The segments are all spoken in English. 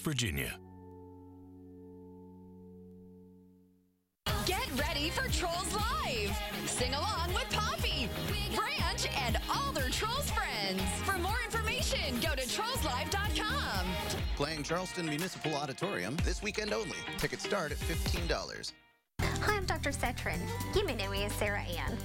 Virginia. Get ready for Trolls Live. Sing along with Poppy, Branch, and all their Trolls friends. For more information, go to trollslive.com. Playing Charleston Municipal Auditorium this weekend only. Tickets start at $15. Hi, I'm Dr. Setrin. You may know me as Sarah Ann.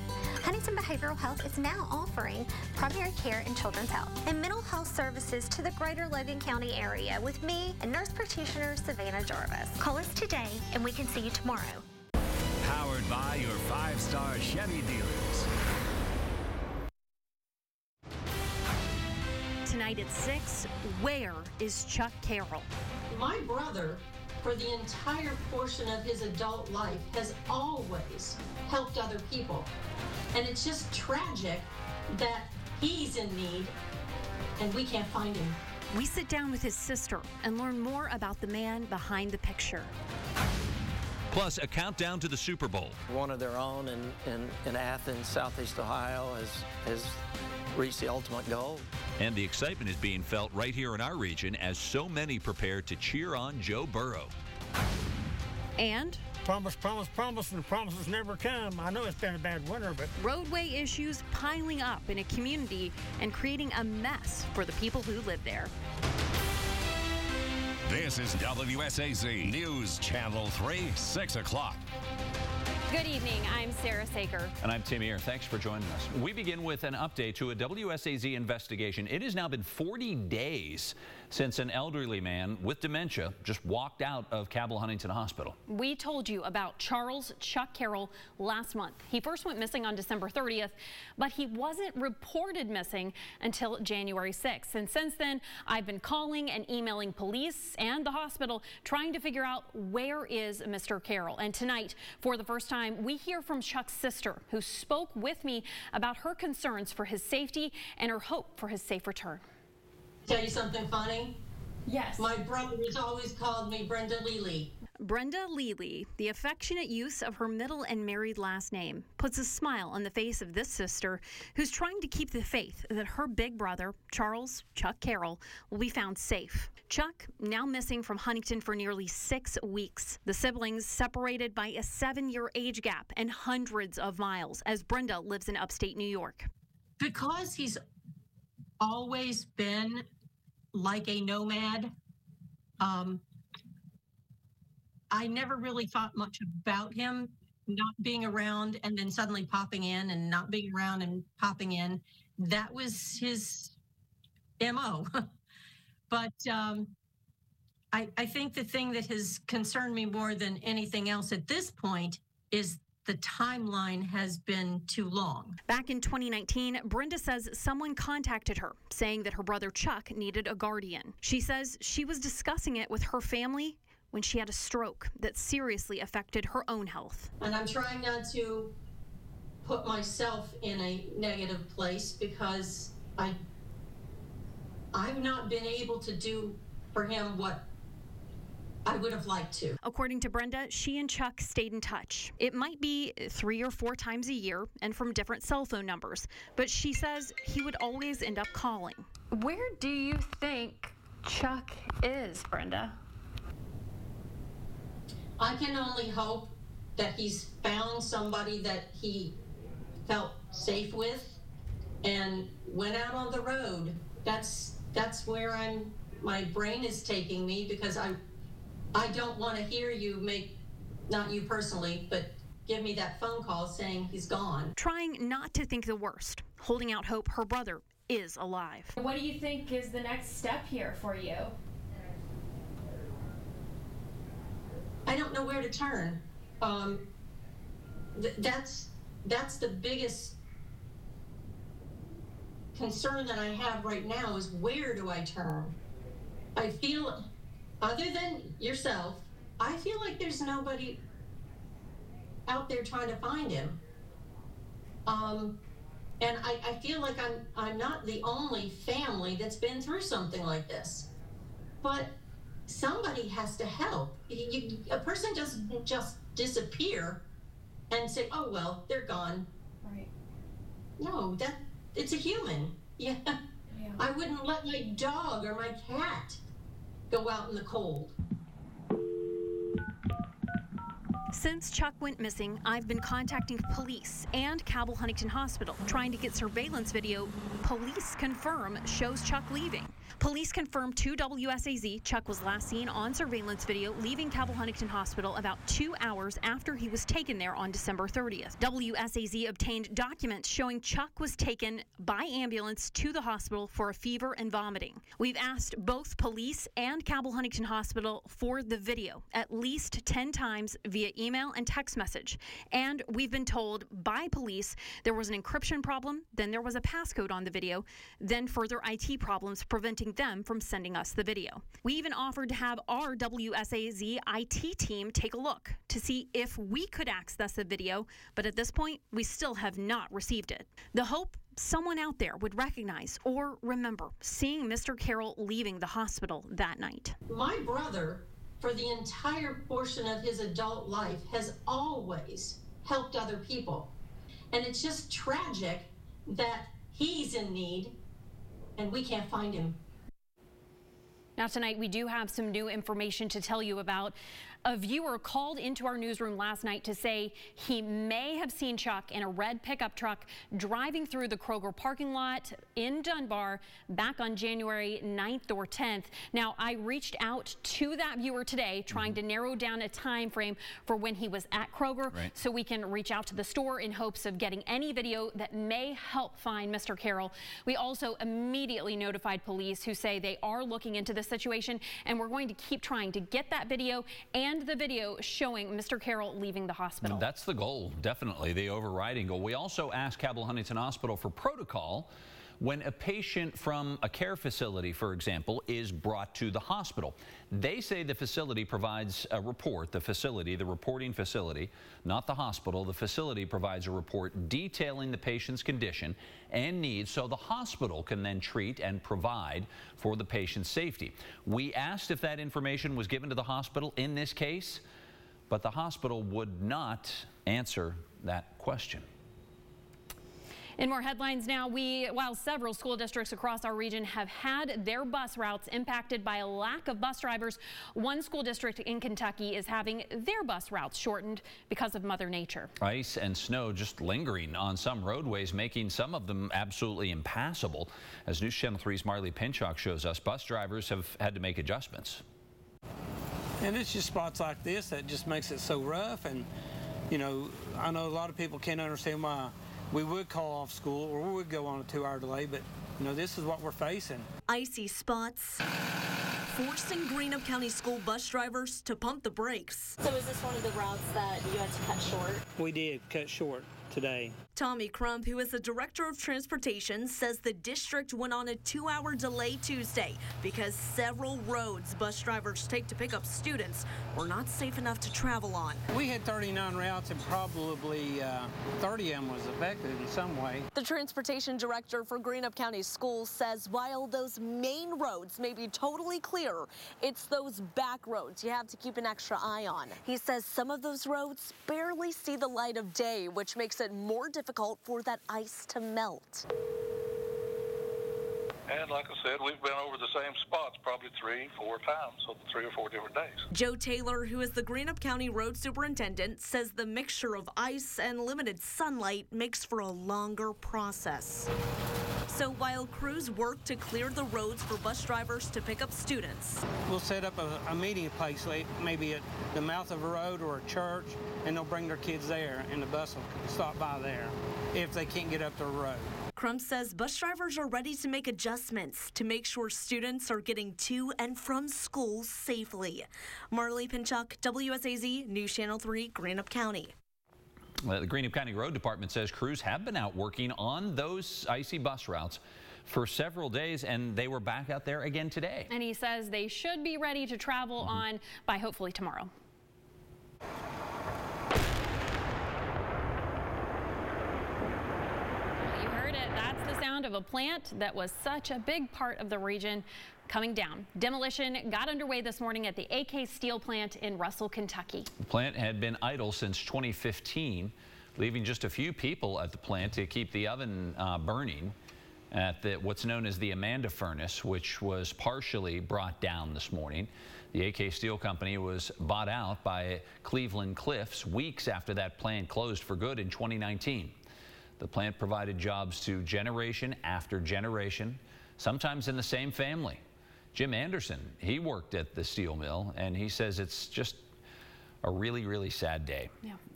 Huntington Behavioral Health is now offering primary care and children's health and mental health services to the greater Logan County area with me and nurse practitioner Savannah Jarvis. Call us today and we can see you tomorrow. Powered by your 5-star Chevy dealers. Tonight at 6, where is Chuck Carroll? My brother, for the entire portion of his adult life, has always helped other people. And it's just tragic that he's in need and we can't find him. We sit down with his sister and learn more about the man behind the picture. Plus, a countdown to the Super Bowl. One of their own in Athens, Southeast Ohio, has reached the ultimate goal. And the excitement is being felt right here in our region as so many prepare to cheer on Joe Burrow. And promise, and the promises never come. I know it's been a bad winter, but roadway issues piling up in a community and creating a mess for the people who live there. This is WSAZ News Channel 3, 6 o'clock. Good evening. I'm Sarah Saker. And I'm Tim Ear. Thanks for joining us. We begin with an update to a WSAZ investigation. It has now been 40 days since an elderly man with dementia just walked out of Cabell Huntington Hospital. We told you about Charles Chuck Carroll last month. He first went missing on December 30th, but he wasn't reported missing until January 6th. And since then, I've been calling and emailing police and the hospital trying to figure out where is Mr. Carroll. And tonight, for the first time, we hear from Chuck's sister, who spoke with me about her concerns for his safety and her hope for his safe return. Tell you something funny? Yes. My brother has always called me Brenda Lely. Brenda Lely, the affectionate use of her middle and married last name, puts a smile on the face of this sister who's trying to keep the faith that her big brother, Charles Chuck Carroll, will be found safe. Chuck, now missing from Huntington for nearly 6 weeks. The siblings separated by a 7-year age gap and hundreds of miles as Brenda lives in upstate New York. Because he's always been like a nomad, I never really thought much about him not being around and then suddenly popping in and not being around and popping in. That was his MO. But I think the thing that has concerned me more than anything else at this point is the timeline has been too long. Back in 2019, Brenda says someone contacted her saying that her brother Chuck needed a guardian. She says she was discussing it with her family when she had a stroke that seriously affected her own health. And I'm trying not to put myself in a negative place because I've not been able to do for him what I would have liked to. According to Brenda, she and Chuck stayed in touch. It might be 3 or 4 times a year and from different cell phone numbers, but she says he would always end up calling. Where do you think Chuck is, Brenda? I can only hope that he's found somebody that he felt safe with and went out on the road. That's where my brain is taking me, because I don't want to hear you make, not you personally, but give me that phone call saying he's gone. Trying not to think the worst, holding out hope her brother is alive. What do you think is the next step here for you? I don't know where to turn. That's the biggest concern that I have right now, is where do I turn? I feel, other than yourself, I feel like there's nobody out there trying to find him. And I feel like I'm not the only family that's been through something like this. But somebody has to help. A person doesn't just disappear and say, oh, well, they're gone. Right. No, it's a human. Yeah. I wouldn't let my dog or my cat go out in the cold. Since Chuck went missing, I've been contacting police and Cabell Huntington Hospital, trying to get surveillance video police confirm shows Chuck leaving. Police confirmed to WSAZ Chuck was last seen on surveillance video leaving Cabell Huntington Hospital about 2 hours after he was taken there on December 30th. WSAZ obtained documents showing Chuck was taken by ambulance to the hospital for a fever and vomiting. We've asked both police and Cabell Huntington Hospital for the video at least 10 times via email and text message. And we've been told by police there was an encryption problem, then there was a passcode on the video, then further IT problems preventing them from sending us the video. We even offered to have our WSAZ IT team take a look to see if we could access the video, but at this point, we still have not received it. The hope someone out there would recognize or remember seeing Mr. Carroll leaving the hospital that night. My brother, for the entire portion of his adult life, has always helped other people. And it's just tragic that he's in need and we can't find him. Now tonight we do have some new information to tell you about. A viewer called into our newsroom last night to say he may have seen Chuck in a red pickup truck driving through the Kroger parking lot in Dunbar back on January 9th or 10th. Now, I reached out to that viewer today trying to narrow down a time frame for when he was at Kroger so we can reach out to the store in hopes of getting any video that may help find Mr. Carroll. We also immediately notified police, who say they are looking into the situation, and we're going to keep trying to get that video and the video showing Mr. Carroll leaving the hospital. That's the goal, definitely the overriding goal. We also asked Cabell Huntington Hospital for protocol when a patient from a care facility, for example, is brought to the hospital. They say the facility provides a report, the reporting facility, not the hospital. The facility provides a report detailing the patient's condition and needs so the hospital can then treat and provide for the patient's safety. We asked if that information was given to the hospital in this case, but the hospital would not answer that question. In more headlines now, while several school districts across our region have had their bus routes impacted by a lack of bus drivers, one school district in Kentucky is having their bus routes shortened because of Mother Nature. Ice and snow just lingering on some roadways, making some of them absolutely impassable. As News Channel 3's Marley Pinchuk shows us, bus drivers have had to make adjustments. And it's just spots like this that just makes it so rough. And, you know, I know a lot of people can't understand why we would call off school or we would go on a 2-hour delay, but you know, this is what we're facing. Icy spots forcing Greenup County school bus drivers to pump the brakes. So is this one of the routes that you had to cut short? We did cut short today. Tommy Crump, who is the director of transportation, says the district went on a 2-hour delay Tuesday because several roads bus drivers take to pick up students were not safe enough to travel on. We had 39 routes and probably 30 of them was affected in some way. The transportation director for Greenup County Schools says while those main roads may be totally clear, it's those back roads you have to keep an extra eye on. He says some of those roads barely see the light of day, which makes it more difficult for that ice to melt. And like I said, we've been over the same spots probably 3-4 times, so 3 or 4 different days. Joe Taylor, who is the Greenup County Road Superintendent, says the mixture of ice and limited sunlight makes for a longer process. So while crews work to clear the roads for bus drivers to pick up students, we'll set up a meeting place, maybe at the mouth of a road or a church, and they'll bring their kids there, and the bus will stop by there if they can't get up the road. Crump says bus drivers are ready to make adjustments to make sure students are getting to and from school safely. Marley Pinchuk, WSAZ, News Channel 3, Greenup County. The Greenup County Road Department says crews have been out working on those icy bus routes for several days, and they were back out there again today. And he says they should be ready to travel on by hopefully tomorrow. You heard it. That's the sound of a plant that was such a big part of the region coming down. Demolition got underway this morning at the AK Steel plant in Russell, Kentucky. The plant had been idle since 2015, leaving just a few people at the plant to keep the oven burning. at what's known as the Amanda Furnace, which was partially brought down this morning. The AK Steel Company was bought out by Cleveland Cliffs weeks after that plant closed for good in 2019. The plant provided jobs to generation after generation, sometimes in the same family. Jim Anderson, he worked at the steel mill, and he says it's just a really, really sad day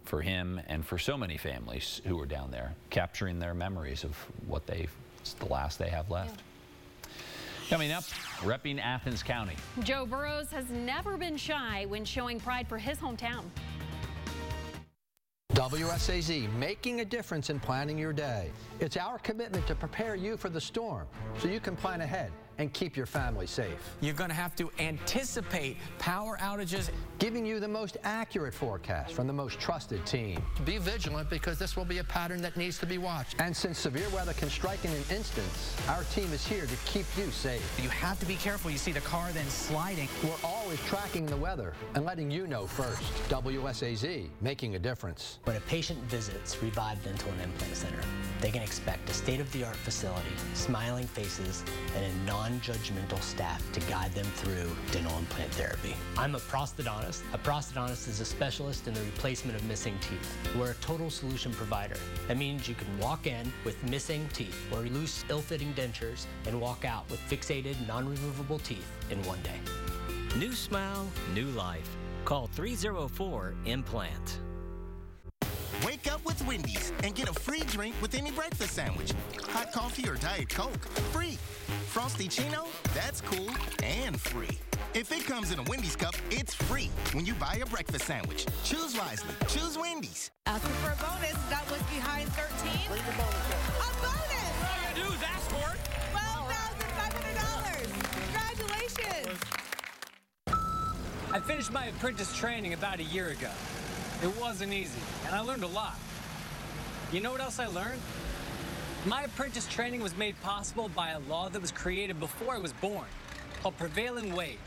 for him and for so many families who are down there, capturing their memories of what it's the last they have left. Coming up, repping Athens County. Joe Burrows has never been shy when showing pride for his hometown. WSAZ, making a difference in planning your day. It's our commitment to prepare you for the storm so you can plan ahead and keep your family safe. You're going to have to anticipate power outages. Giving you the most accurate forecast from the most trusted team. Be vigilant because this will be a pattern that needs to be watched. And since severe weather can strike in an instant, our team is here to keep you safe. You have to be careful. You see the car then sliding. We're always tracking the weather and letting you know first. WSAZ, making a difference. When a patient visits Revive Dental and Implant Center, they can expect a state-of-the-art facility, smiling faces, and a non-judgmental staff to guide them through dental implant therapy. I'm a prosthodontist. A prosthodontist is a specialist in the replacement of missing teeth. We're a total solution provider. That means you can walk in with missing teeth or loose, ill-fitting dentures and walk out with fixated, non-removable teeth in one day. New smile, new life. Call 304-IMPLANT. Wake up with Wendy's and get a free drink with any breakfast sandwich. Hot coffee or Diet Coke, free. Frosty Chino, that's cool and free. If it comes in a Wendy's cup, it's free when you buy a breakfast sandwich. Choose wisely. Choose Wendy's. Asking for a bonus. That was behind 13. Bring the bonus up. A bonus! All you do is ask for it. $12,500. Congratulations. I finished my apprentice training about a year ago. It wasn't easy, and I learned a lot. You know what else I learned? My apprentice training was made possible by a law that was created before I was born, called prevailing wage.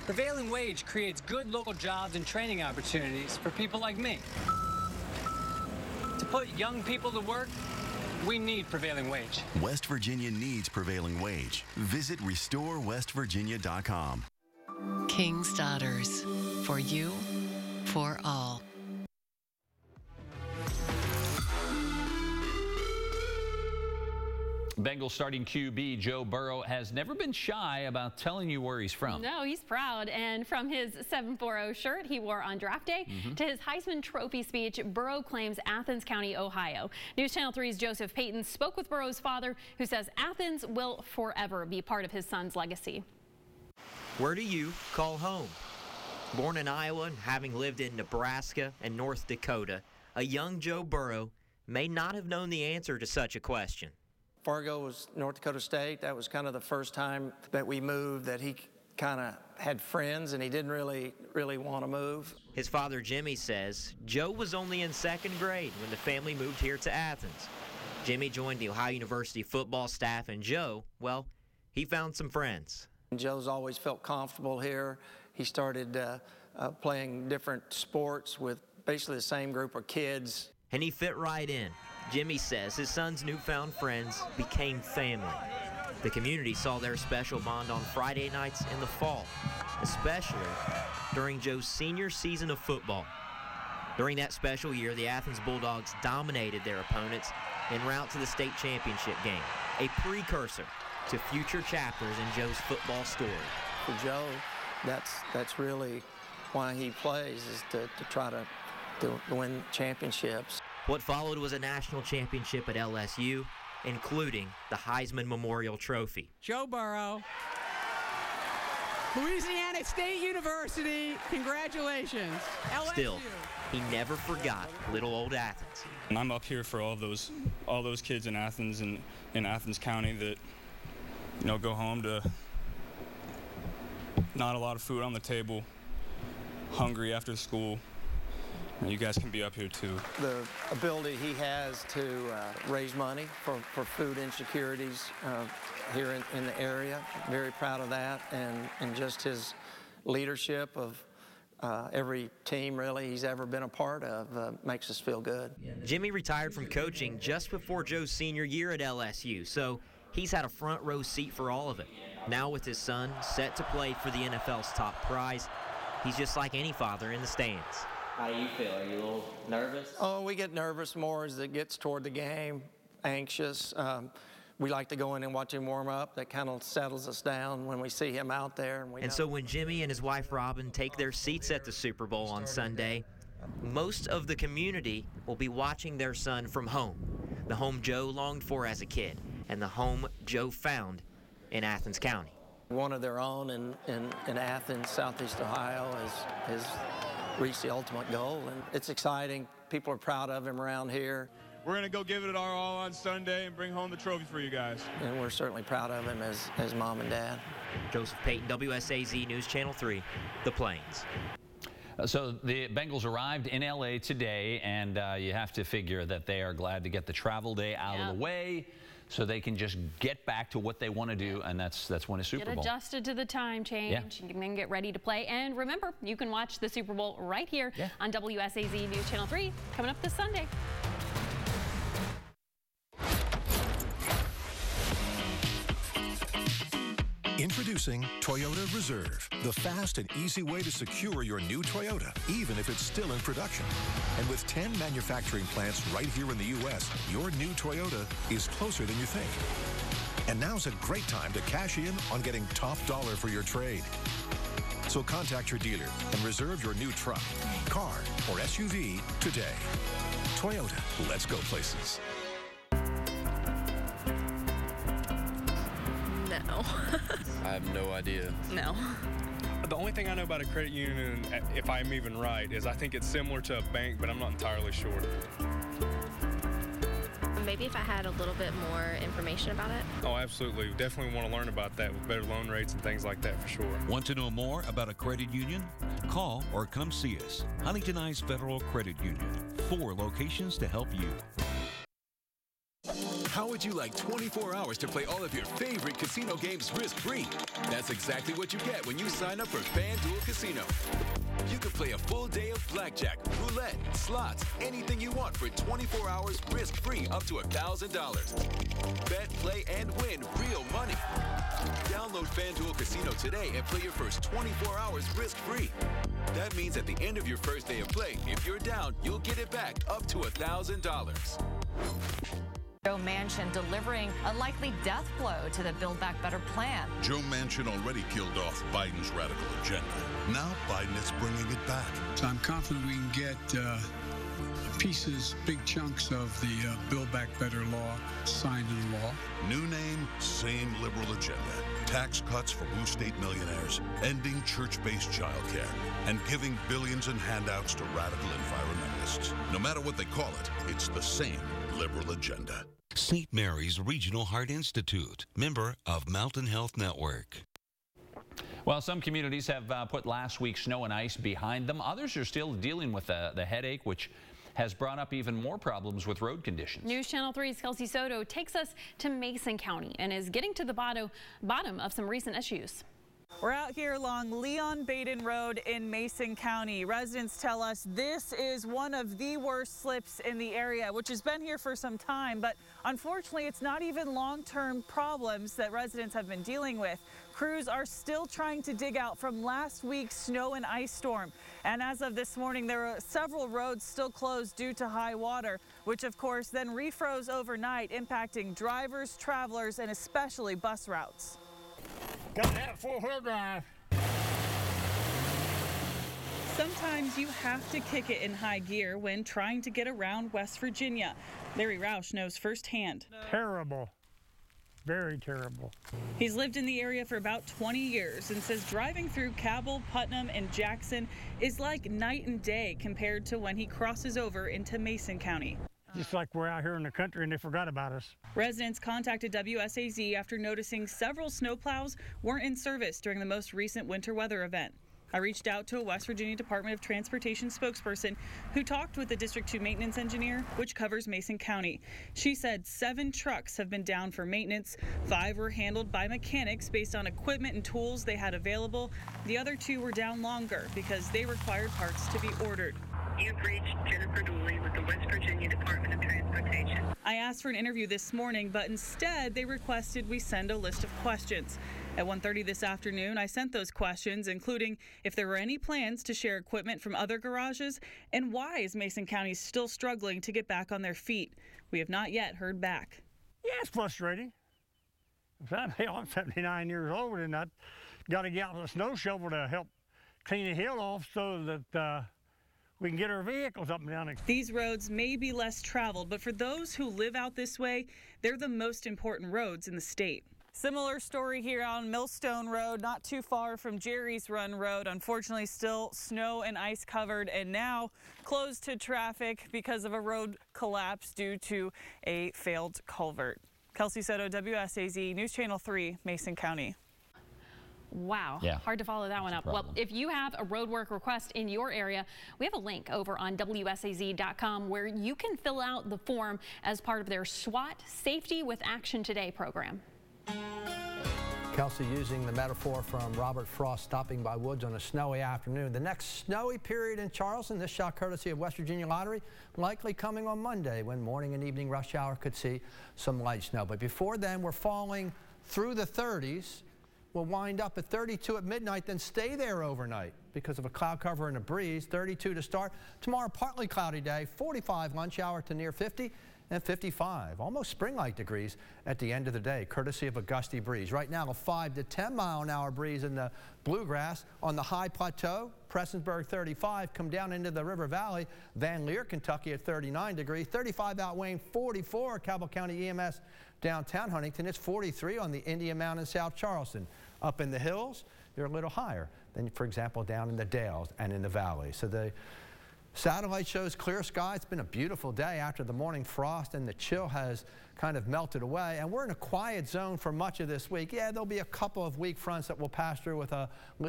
Prevailing wage creates good local jobs and training opportunities for people like me. To put young people to work, we need prevailing wage. West Virginia needs prevailing wage. Visit restorewestvirginia.com. King's Daughters. For you, for all. Bengals starting QB Joe Burrow has never been shy about telling you where he's from. No, he's proud. And from his 740 shirt he wore on draft day to his Heisman Trophy speech, Burrow claims Athens County, Ohio. News Channel 3's Joseph Payton spoke with Burrow's father, who says Athens will forever be part of his son's legacy. Where do you call home? Born in Iowa and having lived in Nebraska and North Dakota, a young Joe Burrow may not have known the answer to such a question. Fargo was North Dakota State. That was kind of the first time that we moved that he kind of had friends and he didn't really want to move. His father Jimmy says Joe was only in second grade when the family moved here to Athens. Jimmy joined the Ohio University football staff, and Joe, well, he found some friends. Joe's always felt comfortable here. He started playing different sports with basically the same group of kids. And he fit right in. Jimmy says his son's newfound friends became family. The community saw their special bond on Friday nights in the fall, especially during Joe's senior season of football. During that special year, the Athens Bulldogs dominated their opponents en route to the state championship game, a precursor to future chapters in Joe's football story. For Joe, that's really why he plays, is to try to win championships. What followed was a national championship at LSU, including the Heisman Memorial Trophy. Joe Burrow, Louisiana State University, congratulations. LSU. Still, he never forgot little old Athens. And I'm up here for all those kids in Athens and in Athens County that, go home to not a lot of food on the table, hungry after school. You guys can be up here too. The ability he has to raise money for food insecurities here in the area, very proud of that, and just his leadership of every team really he's ever been a part of makes us feel good. Jimmy retired from coaching just before Joe's senior year at LSU, so he's had a front row seat for all of it. Now with his son set to play for the NFL's top prize, he's just like any father in the stands. How do you feel? Are you a little nervous? Oh, we get nervous more as it gets toward the game, anxious. We like to go in and watch him warm up. That kind of settles us down when we see him out there. And so when Jimmy and his wife Robin take their seats at the Super Bowl on Sunday, most of the community will be watching their son from home, the home Joe longed for as a kid, and the home Joe found in Athens County. One of their own in Athens, Southeast Ohio, has reached the ultimate goal, and it's exciting. People are proud of him around here. We're going to go give it our all on Sunday and bring home the trophy for you guys. And we're certainly proud of him as mom and dad. Joseph Payton, WSAZ News Channel 3, The Plains. So the Bengals arrived in L.A. today, and you have to figure that they are glad to get the travel day out of the way so they can just get back to what they want to do, and that's win a Super Bowl. Get adjusted to the time change and then get ready to play. And remember, you can watch the Super Bowl right here on WSAZ News Channel 3 coming up this Sunday. Introducing Toyota Reserve, the fast and easy way to secure your new Toyota, even if it's still in production. And with 10 manufacturing plants right here in the U.S., your new Toyota is closer than you think. And now's a great time to cash in on getting top dollar for your trade. So contact your dealer and reserve your new truck, car, or SUV today. Toyota, let's go places. No. I have no idea. No. The only thing I know about a credit union, if I'm even right, is I think it's similar to a bank, but I'm not entirely sure. Maybe if I had a little bit more information about it. Oh, absolutely. Definitely want to learn about that with better loan rates and things like that for sure. Want to know more about a credit union? Call or come see us. Huntington Ice Federal Credit Union. 4 locations to help you. How would you like 24 hours to play all of your favorite casino games risk-free? That's exactly what you get when you sign up for FanDuel Casino. You can play a full day of blackjack, roulette, slots, anything you want for 24 hours risk-free up to $1,000. Bet, play, and win real money. Download FanDuel Casino today and play your first 24 hours risk-free. That means at the end of your first day of play, if you're down, you'll get it back up to $1,000. Joe Manchin delivering a likely death blow to the Build Back Better plan. Joe Manchin already killed off Biden's radical agenda. Now Biden is bringing it back. So I'm confident we can get pieces, big chunks of the Build Back Better law signed into law. New name, same liberal agenda. Tax cuts for blue state millionaires, ending church-based childcare, and giving billions in handouts to radical environmentalists. No matter what they call it, it's the same liberal agenda. St. Mary's Regional Heart Institute, member of Mountain Health Network. Well, some communities have put last week's snow and ice behind them. Others are still dealing with the headache, which has brought up even more problems with road conditions. News Channel 3's Kelsey Soto takes us to Mason County and is getting to the bottom of some recent issues. We're out here along Leon Baden Road in Mason County. Residents tell us this is one of the worst slips in the area, which has been here for some time, but unfortunately it's not even long-term problems that residents have been dealing with. Crews are still trying to dig out from last week's snow and ice storm. And as of this morning, there are several roads still closed due to high water, which of course then refroze overnight, impacting drivers, travelers, and especially bus routes. Got that 4-wheel drive. Sometimes you have to kick it in high gear when trying to get around West Virginia. Larry Roush knows firsthand. Terrible. Very terrible. He's lived in the area for about 20 years and says driving through Cabell, Putnam, and Jackson is like night and day compared to when he crosses over into Mason County. Just like we're out here in the country and they forgot about us. Residents contacted WSAZ after noticing several snowplows weren't in service during the most recent winter weather event. I reached out to a West Virginia Department of Transportation spokesperson who talked with the District 2 maintenance engineer, which covers Mason County. She said 7 trucks have been down for maintenance. 5 were handled by mechanics based on equipment and tools they had available. The other 2 were down longer because they required parts to be ordered. You've reached Jennifer Dooley with the West Virginia Department of Transportation. I asked for an interview this morning, but instead they requested we send a list of questions. At 1:30 this afternoon, I sent those questions, including if there were any plans to share equipment from other garages, and why is Mason County still struggling to get back on their feet. We have not yet heard back. Yeah, it's frustrating. I'm 79 years old, and I got to get out with a snow shovel to help clean the hill off so that we can get our vehicles up and down. These roads may be less traveled, but for those who live out this way, they're the most important roads in the state. Similar story here on Millstone Road, not too far from Jerry's Run Road. Unfortunately, still snow and ice covered and now closed to traffic because of a road collapse due to a failed culvert. Kelsey Soto, WSAZ, News Channel 3, Mason County. Wow. Yeah. Hard to follow that one up. Well, if you have a roadwork request in your area, we have a link over on WSAZ.com where you can fill out the form as part of their SWAT Safety with Action Today program. Kelsey, using the metaphor from Robert Frost stopping by woods on a snowy afternoon. The next snowy period in Charleston, this shot courtesy of West Virginia Lottery, likely coming on Monday when morning and evening rush hour could see some light snow. But before then, we're falling through the 30s. We'll wind up at 32 at midnight, then stay there overnight because of a cloud cover and a breeze. 32 to start. Tomorrow, partly cloudy day, 45 lunch hour to near 50. And 55, almost spring-like degrees at the end of the day, courtesy of a gusty breeze. Right now, a 5 to 10 mile an hour breeze in the bluegrass. On the high plateau, Prestonsburg 35, come down into the River Valley. Van Leer, Kentucky at 39 degrees. 35 out Wayne, 44, Cabell County EMS downtown Huntington. It's 43 on the Indian Mountain, South Charleston. Up in the hills, they're a little higher than, for example, down in the Dales and in the valley. So the satellite shows clear sky. It's been a beautiful day after the morning frost and the chill has kind of melted away. And we're in a quiet zone for much of this week. Yeah, there'll be a couple of weak fronts that will pass through with a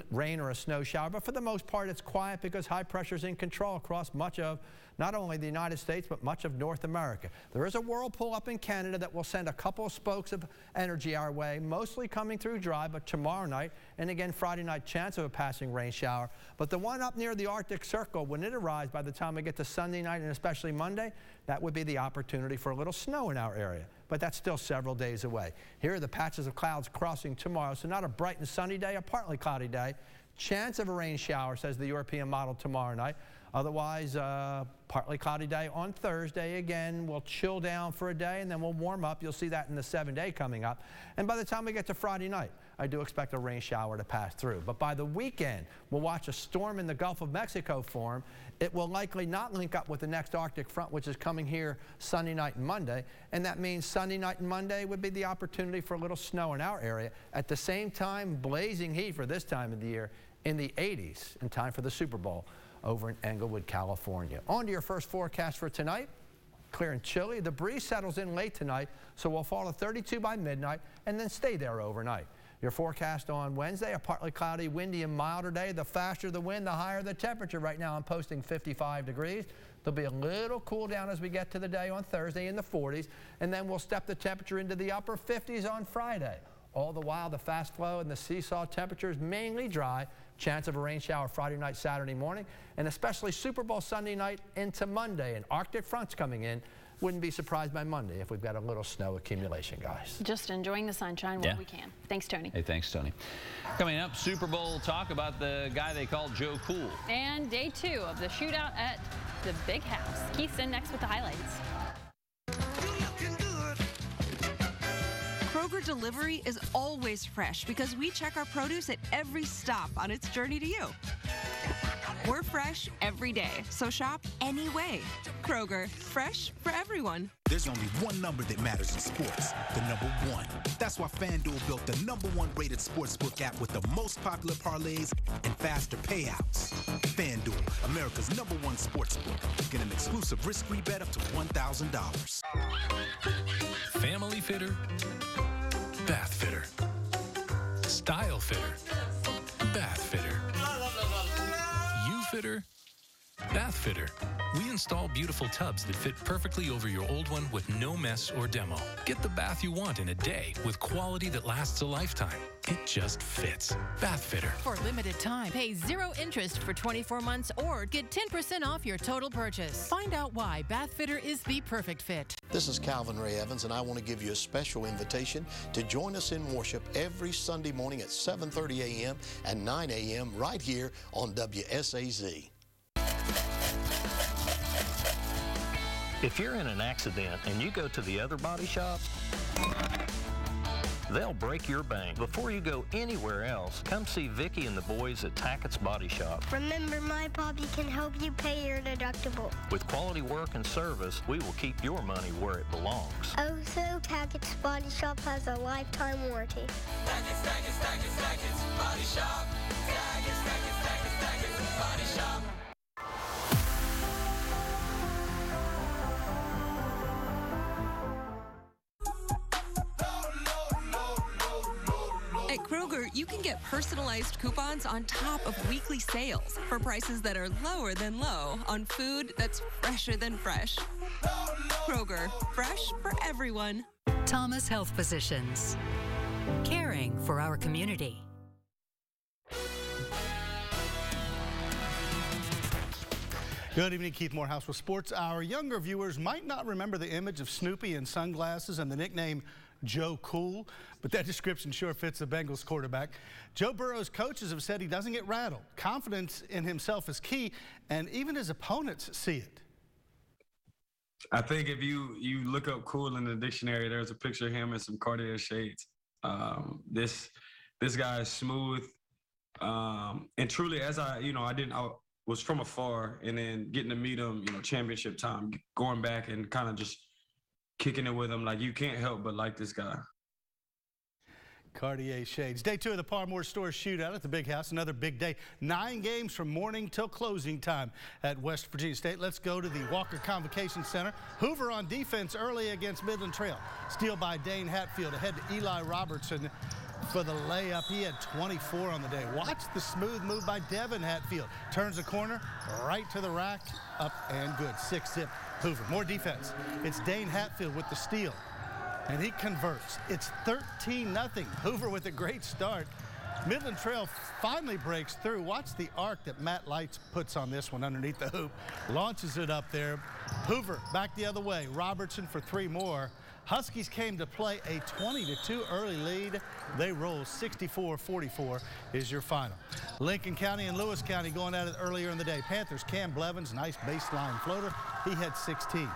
rain or a snow shower. But for the most part, it's quiet because high pressure is in control across much of not only the United States, but much of North America. There is a whirlpool up in Canada that will send a couple of spokes of energy our way, mostly coming through dry, but tomorrow night, and again Friday night, chance of a passing rain shower. But the one up near the Arctic Circle, when it arrives by the time we get to Sunday night and especially Monday, that would be the opportunity for a little snow in our area. But that's still several days away. Here are the patches of clouds crossing tomorrow, so not a bright and sunny day, a partly cloudy day. Chance of a rain shower, says the European model, tomorrow night. Otherwise, partly cloudy day on Thursday. Again, we'll chill down for a day and then we'll warm up. You'll see that in the 7-day coming up. And by the time we get to Friday night, I do expect a rain shower to pass through. But by the weekend, we'll watch a storm in the Gulf of Mexico form. It will likely not link up with the next Arctic front, which is coming here Sunday night and Monday. And that means Sunday night and Monday would be the opportunity for a little snow in our area. At the same time, blazing heat for this time of the year in the 80s in time for the Super Bowl over in Englewood, California. On to your first forecast for tonight. Clear and chilly. The breeze settles in late tonight, so we'll fall to 32 by midnight and then stay there overnight. Your forecast on Wednesday, a partly cloudy, windy, and milder day. The faster the wind, the higher the temperature. Right now, I'm posting 55 degrees. There'll be a little cool down as we get to the day on Thursday in the 40s, and then we'll step the temperature into the upper 50s on Friday. All the while, the fast flow and the seesaw temperatures mainly dry. Chance of a rain shower Friday night, Saturday morning, and especially Super Bowl Sunday night into Monday. And Arctic fronts coming in. Wouldn't be surprised by Monday if we've got a little snow accumulation, guys. Just enjoying the sunshine while we can. Thanks, Tony. Hey, thanks, Tony. Coming up, Super Bowl talk about the guy they call Joe Cool. And day 2 of the shootout at the Big House. Keith's in next with the highlights. Kroger delivery is always fresh because we check our produce at every stop on its journey to you. We're fresh every day, so shop any way. Kroger, fresh for everyone. There's only one number that matters in sports, the number 1. That's why FanDuel built the number 1 rated sportsbook app with the most popular parlays and faster payouts. FanDuel, America's number 1 sportsbook. Get an exclusive risk-free bet up to $1,000. Family fitter, bath fitter, style fitter, bath fitter. Bath Fitter. We install beautiful tubs that fit perfectly over your old one with no mess or demo. Get the bath you want in a day with quality that lasts a lifetime. It just fits. Bath Fitter. For limited time, pay 0 interest for 24 months or get 10% off your total purchase. Find out why Bath Fitter is the perfect fit. This is Calvin Ray Evans, and I want to give you a special invitation to join us in worship every Sunday morning at 7:30 a.m. and 9 a.m. right here on WSAZ. If you're in an accident and you go to the other body shop, they'll break your bank. Before you go anywhere else, come see Vicki and the boys at Tackett's Body Shop. Remember, my Poppy can help you pay your deductible. With quality work and service, we will keep your money where it belongs. Also, Tackett's Body Shop has a lifetime warranty. Tackett's Body Shop. Tackett's Body Shop. At Kroger, you can get personalized coupons on top of weekly sales for prices that are lower than low on food that's fresher than fresh. Kroger, fresh for everyone. Thomas Health Physicians, caring for our community. Good evening, Keith Morehouse with Sports. Our younger viewers might not remember the image of Snoopy in sunglasses and the nickname Joe Cool, but that description sure fits the Bengals quarterback. Joe Burrow's coaches have said he doesn't get rattled. Confidence in himself is key, and even his opponents see it. I think if you look up cool in the dictionary, there's a picture of him in some Cartier shades. This guy is smooth, and truly, as I was from afar, and then getting to meet him, championship time, going back and kind of just kicking it with him, like, you can't help but like this guy. Cartier shades. Day 2 of the Parmore Store Shootout at the Big House. Another big day. 9 games from morning till closing time at West Virginia State. Let's go to the Walker Convocation Center. Hoover on defense early against Midland Trail. Steal by Dane Hatfield ahead to Eli Robertson for the layup. He had 24 on the day. Watch the smooth move by Devin Hatfield. Turns the corner, right to the rack, up and good. 6-zip Hoover. More defense. It's Dane Hatfield with the steal, and he converts. It's 13-0. Hoover with a great start. Midland Trail finally breaks through. Watch the arc that Matt Lights puts on this one underneath the hoop. Launches it up there. Hoover back the other way. Robertson for 3 more. Huskies came to play a 20-2 early lead. They roll 64-44 is your final. Lincoln County and Lewis County going at it earlier in the day. Panthers, Cam Blevins, nice baseline floater. He had 16.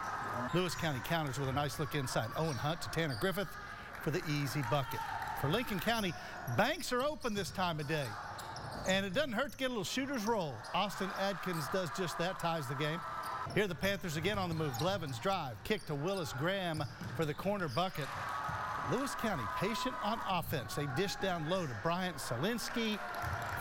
Lewis County counters with a nice look inside. Owen Hunt to Tanner Griffith for the easy bucket. For Lincoln County, banks are open this time of day. And it doesn't hurt to get a little shooter's roll. Austin Adkins does just that, ties the game. Here are the Panthers again on the move. Blevins drive, kick to Willis Graham for the corner bucket. Lewis County patient on offense. They dish down low to Bryant Solinsky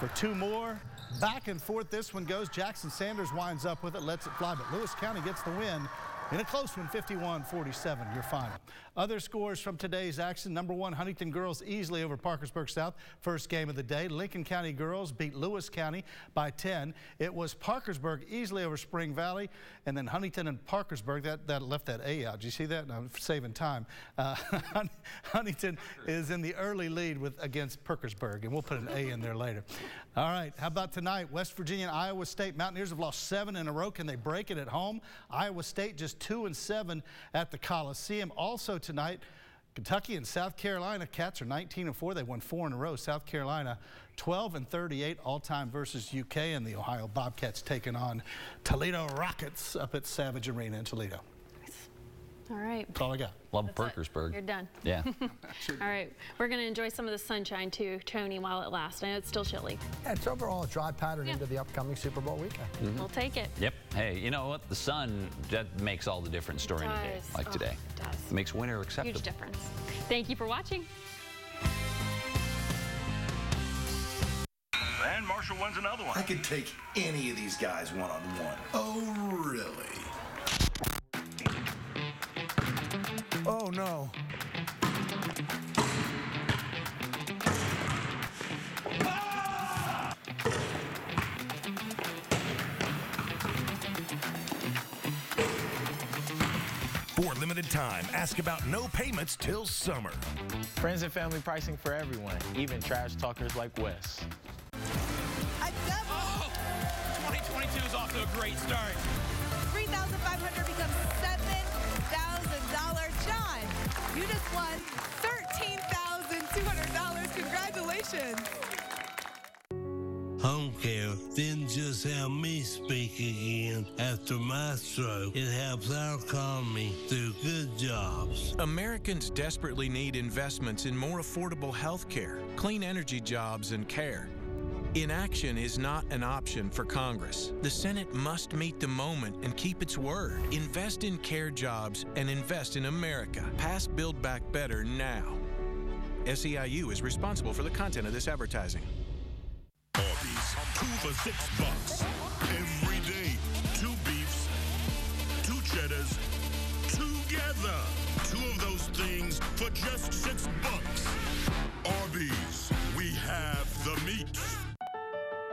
for 2 more. Back and forth this one goes. Jackson Sanders winds up with it, lets it fly, but Lewis County gets the win in a close one, 51-47, your final. Other scores from today's action. Number 1, Huntington girls easily over Parkersburg South. First game of the day. Lincoln County girls beat Lewis County by 10. It was Parkersburg easily over Spring Valley, and then Huntington and Parkersburg. That left that A out. Did you see that? No, I'm saving time. Huntington is in the early lead against Parkersburg, and we'll put an A in there later. All right, how about tonight? West Virginia and Iowa State. Mountaineers have lost 7 in a row. Can they break it at home? Iowa State just 2-7 at the Coliseum. Also tonight, Kentucky and South Carolina. Cats are 19-4. They won 4 in a row. South Carolina 12-38 all-time versus UK, and the Ohio Bobcats taking on Toledo Rockets up at Savage Arena in Toledo. All right. That's all I got. Love Parkersburg. You're done. Yeah. All right. We're going to enjoy some of the sunshine too, Tony, while it lasts. I know it's still chilly. Yeah, it's overall a dry pattern into the upcoming Super Bowl weekend. We'll take it. Yep. Hey, you know what? The sun, that makes all the difference during the day, like today. It does. It makes winter acceptable. Huge difference. Thank you for watching. And Marshall wins another one. I could take any of these guys one-on-one. Oh, really? Oh, no. limited time. Ask about no payments till summer. Friends and family pricing for everyone, even trash talkers like Wes. A double. Oh, 2022 is off to a great start. 3,500 becomes $7,000. John, you just won $13,200. Congratulations. Home care didn't just help me speak again after my stroke. It helps our economy through good jobs. Americans desperately need investments in more affordable health care, clean energy jobs, and care. Inaction is not an option for Congress. The Senate must meet the moment and keep its word. Invest in care jobs and invest in America. Pass Build Back Better now. SEIU is responsible for the content of this advertising. Arby's, 2 for $6. Every day, 2 beefs, 2 cheddars, together. 2 of those things for just $6. Arby's, we have the meat.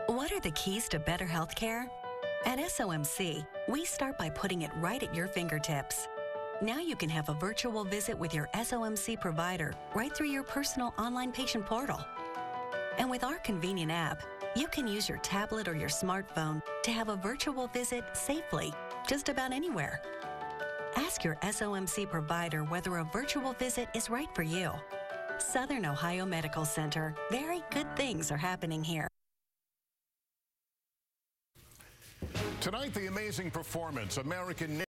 What are the keys to better health care? At SOMC, we start by putting it right at your fingertips. Now you can have a virtual visit with your SOMC provider right through your personal online patient portal. And with our convenient app, you can use your tablet or your smartphone to have a virtual visit safely, just about anywhere. Ask your SOMC provider whether a virtual visit is right for you. Southern Ohio Medical Center. Very good things are happening here. Tonight, the amazing performance, American